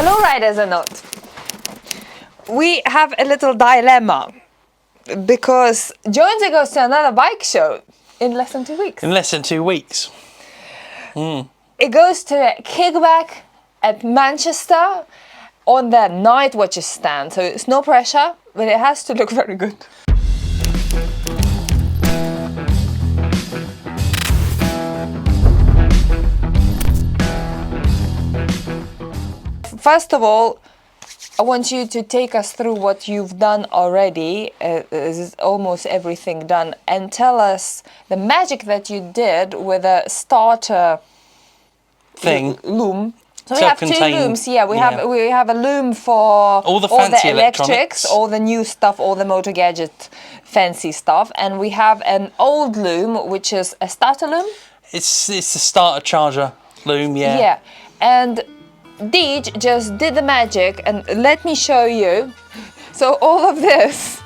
Hello, riders and not. We have a little dilemma because Jonesy goes to another bike show in less than 2 weeks. In less than 2 weeks. It goes to Kickback at Manchester on the Night Watches stand, so it's no pressure, but it has to look very good. First of all, I want you to take us through what you've done already. Is almost everything done, and tell us the magic that you did with a starter thing. Loom. So we have 2 looms. Yeah, we have a loom for all the fancy electrics, all the new stuff, all the motor gadget fancy stuff, and we have an old loom which is a starter loom. It's a starter charger loom. Yeah. Yeah, and Deej just did the magic, and let me show you. So all of this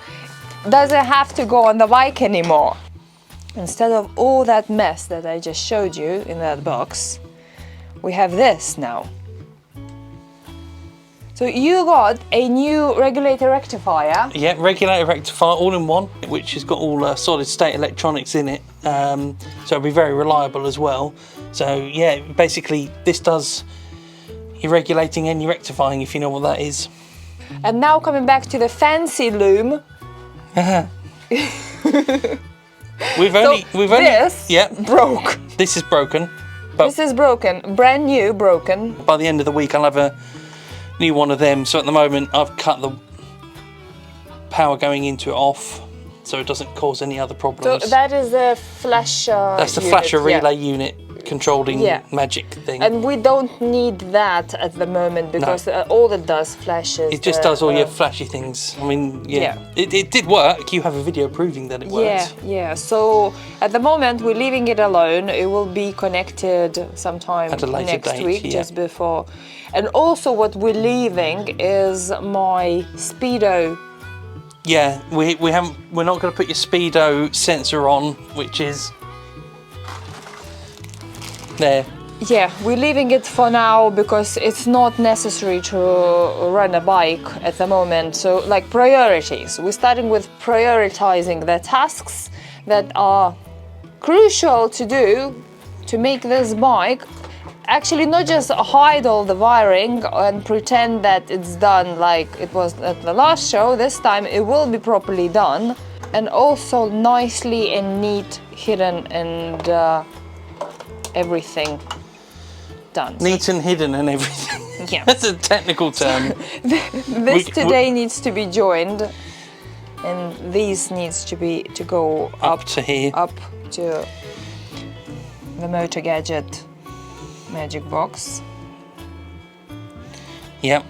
doesn't have to go on the bike anymore. Instead of all that mess that I just showed you in that box, we have this now. So you got a new regulator rectifier. Yeah, regulator rectifier all in one, which has got all solid state electronics in it. So it'll be very reliable as well. So yeah, basically this does your regulating and your rectifying, if you know what that is. And now coming back to the fancy loom. we've only broke. This is broken. This is broken, brand new broken. By the end of the week I'll have a new one of them. So at the moment I've cut the power going into it off, so it doesn't cause any other problems. So that is the flasher. That's the flasher relay unit controlling magic thing. And we don't need that at the moment because all it does flashes. It just does all your flashy things. I mean, it did work. You have a video proving that it works. Yeah. So at the moment we're leaving it alone. It will be connected sometime at a later next date, week, just before. And also what we're leaving is my speedo. Yeah, we're not going to put your speedo sensor on, which is there. Yeah, we're leaving it for now because it's not necessary to run a bike at the moment. So like priorities, we're starting with prioritizing the tasks that are crucial to do to make this bike actually not just hide all the wiring and pretend that it's done like it was at the last show. This time it will be properly done and also nicely and neat hidden and everything done. Neat and hidden and everything. Yeah. That's a technical term. This today needs to be joined, and these needs to go up to here. Up to the motor gadget magic box. Yep.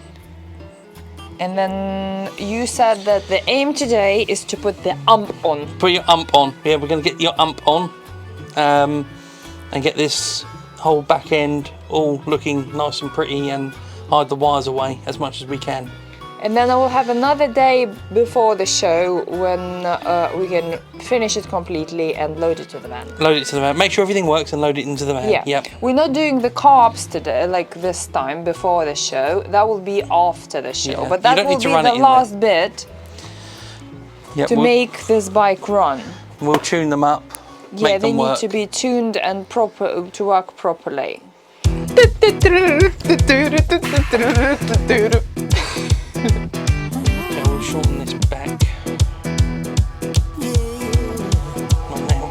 And then you said that the aim today is to put the ump on. Put your ump on. Yeah, we're going to get your ump on. And get this whole back end all looking nice and pretty and hide the wires away as much as we can. And then I will have another day before the show when we can finish it completely and load it to the van. Load it to the van. Make sure everything works and load it into the van. Yeah. Yep. We're not doing the carbs today, like this time before the show. That will be after the show. Yeah. But that will be the last bit to make this bike run. We'll tune them up. Yeah, they need to be tuned and proper to work properly. Okay, we'll shorten this back. Not now.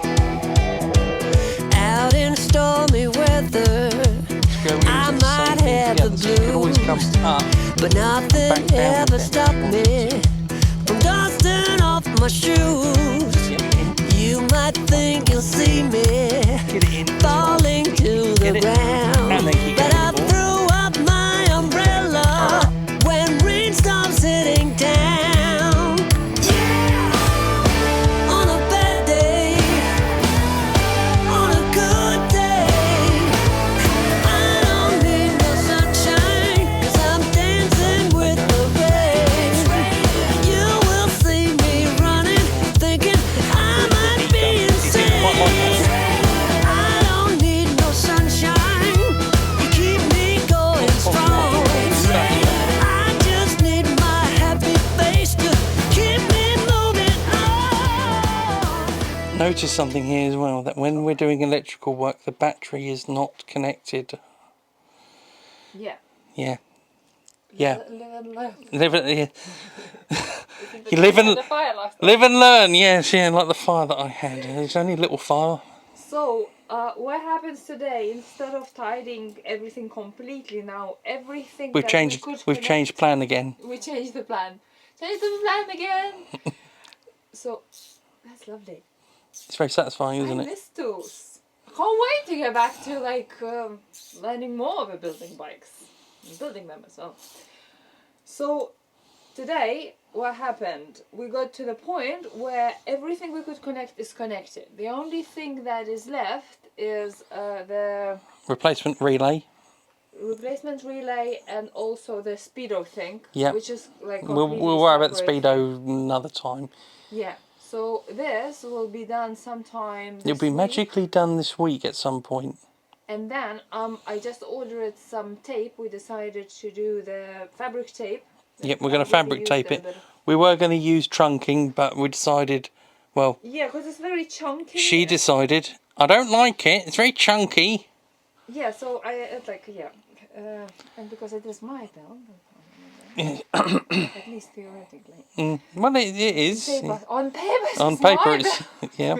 Out in stormy weather, I might have the blues, but nothing ever stopped me from dusting off my shoes. You might think you'll see me falling to the ground, but I threw up my umbrella when rain stops hitting down. Yeah, on a bad day, on a good day, I don't need no sunshine, 'cause I'm dancing with the rain. You will see me running, thinking I might be insane. I don't need no sunshine, you keep noticed something here as well, that when we're doing electrical work, the battery is not connected. Yeah. Yeah. Yeah. Live and learn. Yeah. You live and learn. Yes, yeah, like the fire that I had. It's only a little fire. So, what happens today? Instead of tidying everything completely now, everything We've changed. We've changed plan again. We changed the plan. Changed the plan again. So, that's lovely. It's very satisfying, isn't I it? miss those. I can't wait to get back to like learning more about building bikes, and building them as well. So, today, what happened? We got to the point where everything we could connect is connected. The only thing that is left is the Replacement relay. replacement relay and also the speedo thing, Yeah. which is like We'll completely worry about the separate speedo another time. thing. Yeah. So this will be done sometime. It'll be magically done this week at some point. And then I just ordered some tape. We decided to do the fabric tape. Yep, we're going to fabric tape it. We were going to use trunking, but we decided, well... Yeah, because it's very chunky. She decided, I don't like it, it's very chunky. Yeah, so it's like, yeah. And because it is my build, at least theoretically. Well, it is. On paper, On paper, it's... Yeah.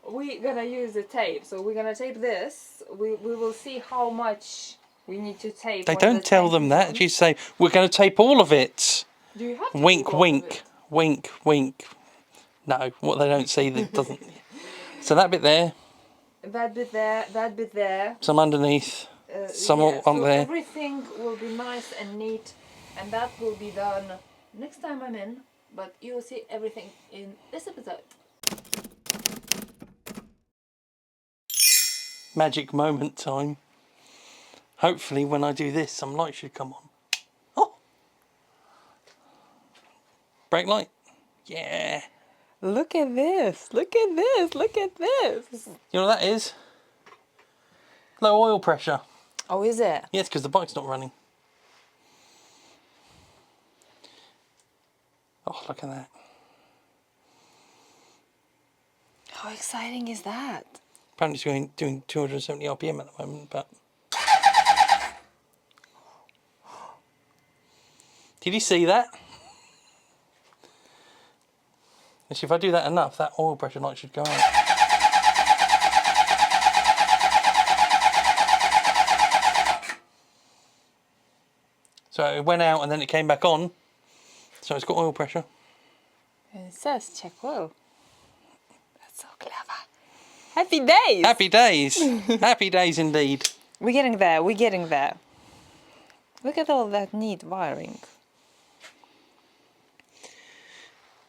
We're going to use the tape. So we're going to tape this. We will see how much we need to tape. They don't tell them that. You say, we're going to tape all of it. Do you have to wink, tape all wink. of it? Wink, wink. No, what they don't see that doesn't. So that bit there. That bit there, that bit there. Some underneath. Some Yeah, on so there. everything will be nice and neat, and that will be done next time I'm in. But you will see everything in this episode. Magic moment time. Hopefully when I do this, some light should come on. Oh! Brake light? Yeah. Look at this! Look at this! Look at this! You know what that is? Low oil pressure. Oh, is it? Yes, because the bike's not running. Oh, look at that. How exciting is that? Apparently it's doing 270 RPM at the moment, but... Did you see that? If I do that enough, that oil pressure light should go out. So it went out and then it came back on. So it's got oil pressure. And it says check oil. That's so clever. Happy days! Happy days. Happy days indeed. We're getting there, we're getting there. Look at all that neat wiring.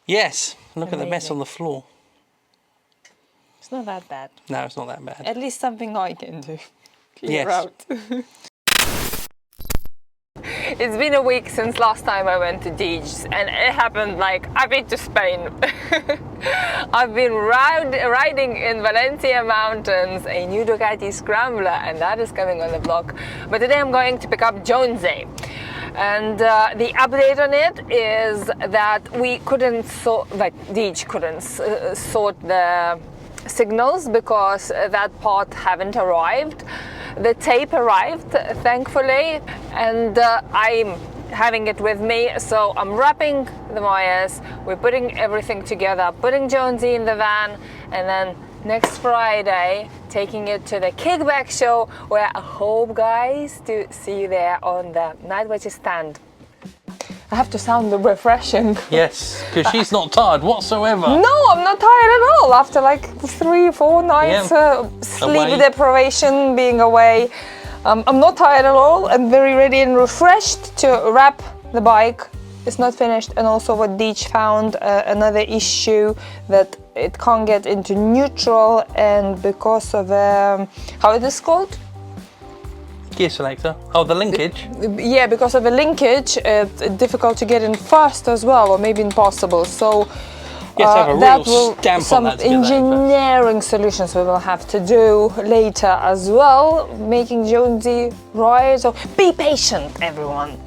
Yes. Look at the mess Amazing. on the floor. It's not that bad. No, it's not that bad. At least something I can do. Clear Yes. out. It's been a week since last time I went to Deej, and it happened like I've been to Spain. I've been riding in Valencia mountains a new Ducati Scrambler, and that is coming on the vlog. But today I'm going to pick up Jonesy. And the update on it is that we couldn't Deej couldn't sort the signals because that part haven't arrived. The tape arrived, thankfully, and I'm having it with me, so I'm wrapping the wires, we're putting everything together, putting Jonesy in the van, and then next Friday taking it to the Kickback show, where I hope, guys, to see you there on the night watch stand. I have to sound refreshing. Yes, because she's not tired whatsoever. No, I'm not tired at all after like 3-4 nights sleep Away. deprivation, being away. I'm not tired at all. I'm very ready and refreshed to wrap the bike. It's not finished, and also what Deej found another issue that it can't get into neutral, and because of how it is called? Gear selector. Oh, the linkage. Yeah, because of a linkage, difficult to get in fast as well, or maybe impossible. So Yes, have a that real will stamp on some that to get that in first. engineering solutions we will have to do later as well, making Jonesy right. So be patient, everyone.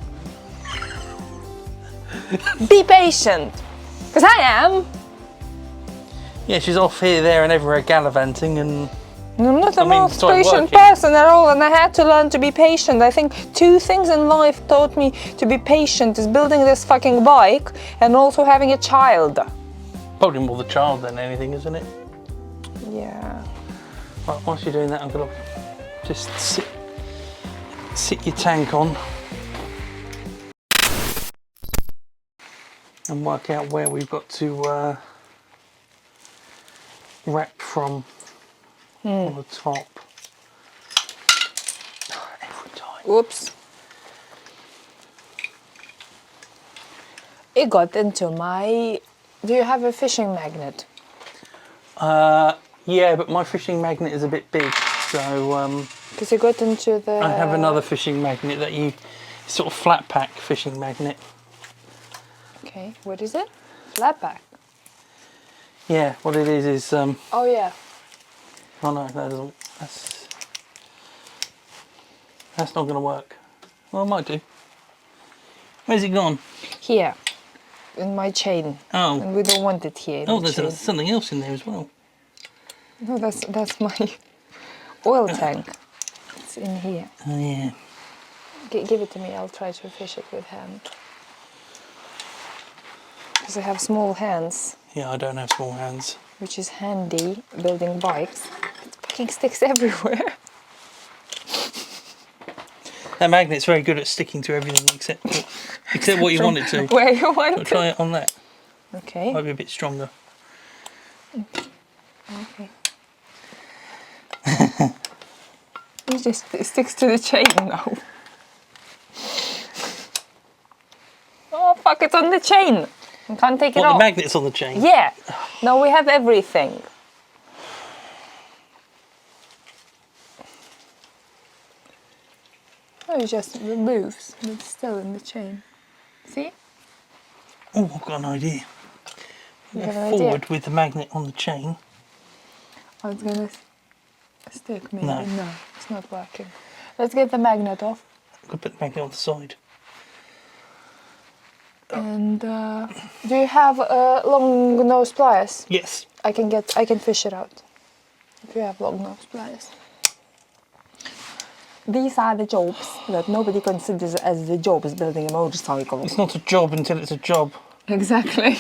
Be patient, because I am. Yeah, she's off here, there, and everywhere gallivanting, and I'm not the most started patient working. person at all, and I had to learn to be patient. I think 2 things in life taught me to be patient: is building this fucking bike and also having a child. Probably more the child than anything, isn't it? Yeah. Right, whilst you're doing that, I'm gonna just sit your tank on and work out where we've got to wrap from on the top. Every time. Oops. It got into my... Do you have a fishing magnet? Yeah, but my fishing magnet is a bit big, so Because it got into the... I have another fishing magnet that sort of flat pack fishing magnet. Okay, what is it? Flat pack. Yeah, what it is Oh yeah. oh no, that doesn't. That's not going to work. Well, it might do. Where's it gone? Here, in my chain. Oh. And we don't want it here. in Oh, the chain. there's something else in there as well. No, that's my oil tank. It's in here. Oh yeah. Give it to me. I'll try to fish it with hand. Because I have small hands, Yeah, I don't have small hands. which is handy building bikes. It fucking sticks everywhere. That magnet's very good at sticking to everything except what you want it to. Where you want I'll it. try it on that. Okay. Might be a bit stronger. Okay. It just sticks to the chain now. Oh fuck! It's on the chain. I can't take it What, off. the magnet's on the chain? Yeah. Now we have everything. Oh, it just moves, but it's still in the chain. See? Oh, I've got an idea. You Go have an idea? forward with the magnet on the chain. Oh, it's gonna stick maybe. No. No, it's not working. Let's get the magnet off. I could put the magnet on the side. And do you have long nose pliers? Yes. I can fish it out. If you have long nose pliers. These are the jobs that nobody considers as the jobs building a motorcycle. It's not a job until it's a job. Exactly.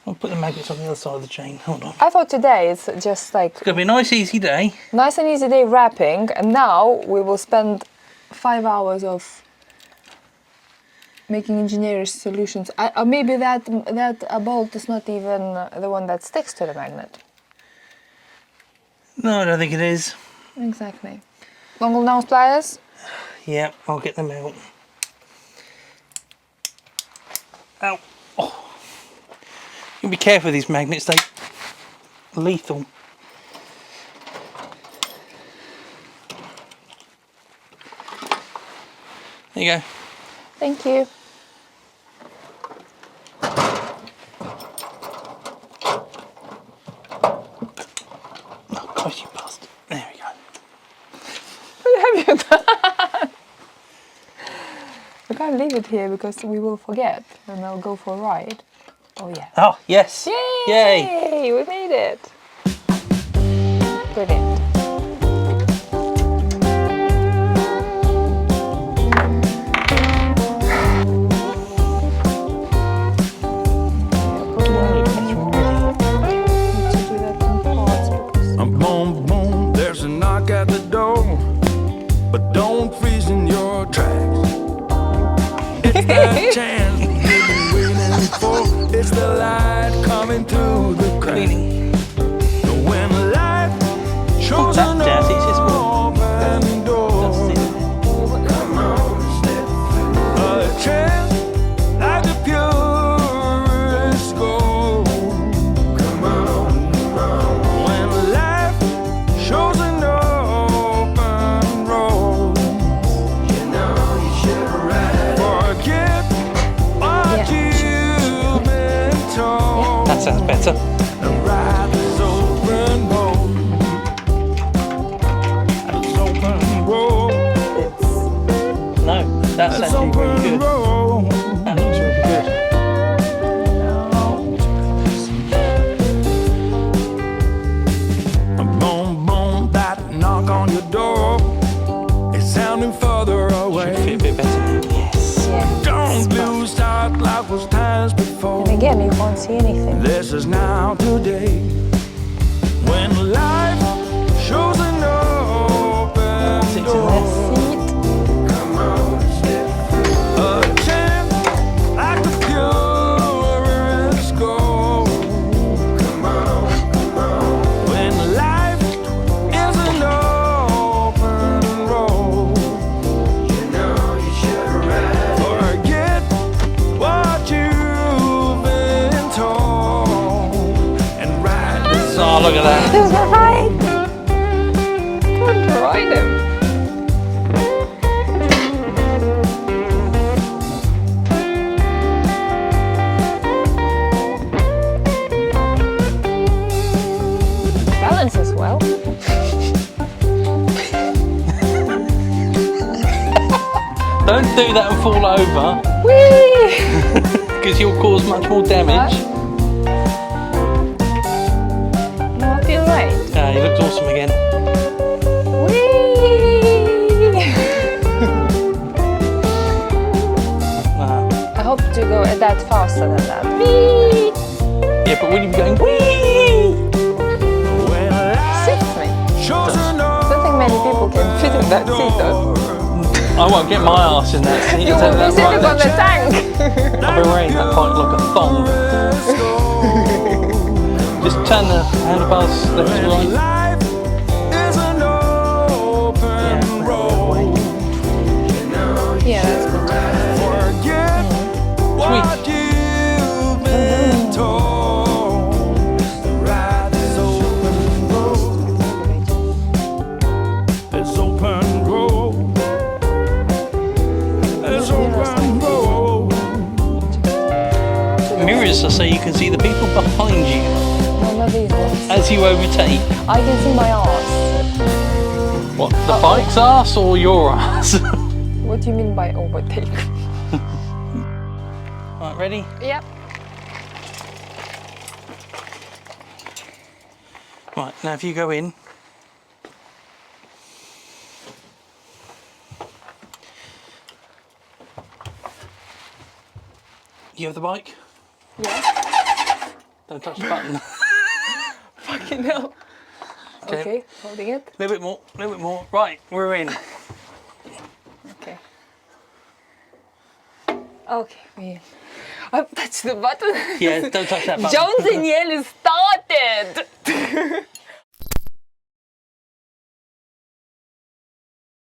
I'll put the magnets on the other side of the chain. Hold on. I thought today it's just like It's going to be a nice, easy day. nice and easy day wrapping, and now we will spend 5 hours of making engineering solutions. Maybe that bolt is not even the one that sticks to the magnet. No, I don't think it is. Exactly. Long nose pliers. Yeah, I'll get them out. Ow. Oh. You be careful with these magnets, they're lethal. There you go. Thank you. Oh, Christ, you bastard. There we go. What have you done? I can't leave it here because we will forget and I'll go for a ride. Oh yeah. Oh, yes. Yay! Yay. We made it. Brilliant. Boom, boom, there's a knock at the door, but don't freeze in your tracks. It's that chance you've been waiting for. It's the light coming through the cracks. When life shows that an jazz, it's just more open door, come on, step through. A chance like the purest gold. Come on, come on. When life shows an open road, you know you should ride. Forget what you've been told. That sounds better. And ride this open road. This open road. No, that's This actually really open good. road. That looks really good. see anything. This is now today when life shows an open Sits in door. that seat. A chance like the purest gold. When life is an open road, you know you should ride. Forget what you've been told and ride this. Oh, look at that. There's a ride! Don't ride him. Balances well. Don't do that and fall over, Whee! because you'll cause much more damage. No, I feel right. He looks awesome again. Whee! Ah. I hope to go that faster than that. Whee! Yeah, but when you're going whee, When life Suits me. shows an I don't think many people can fit in that seat though. I won't get my ass in that seat. You I'll will tell be that sitting right on the now. tank. I'll be wearing that bike like a thong. Just turn the handlebars left to right. Life is an open road. Yeah, that's good. Forget what you've been told. The ride is open road. It's open road. It's open road. Mirrors are so you can see the people behind you No, not these ones. as you overtake. I can see my ass. What, the bike's ass or your ass? What do you mean by overtake? Right, ready? Yep. Right, now if you go in. You have the bike? Yeah. Don't touch the button. Fucking hell. Okay. Okay, holding it. A little bit more, a little bit more. Right, we're in. Okay. Okay, we. I've touched the button. Yeah, don't touch that button. Jones and Yale started.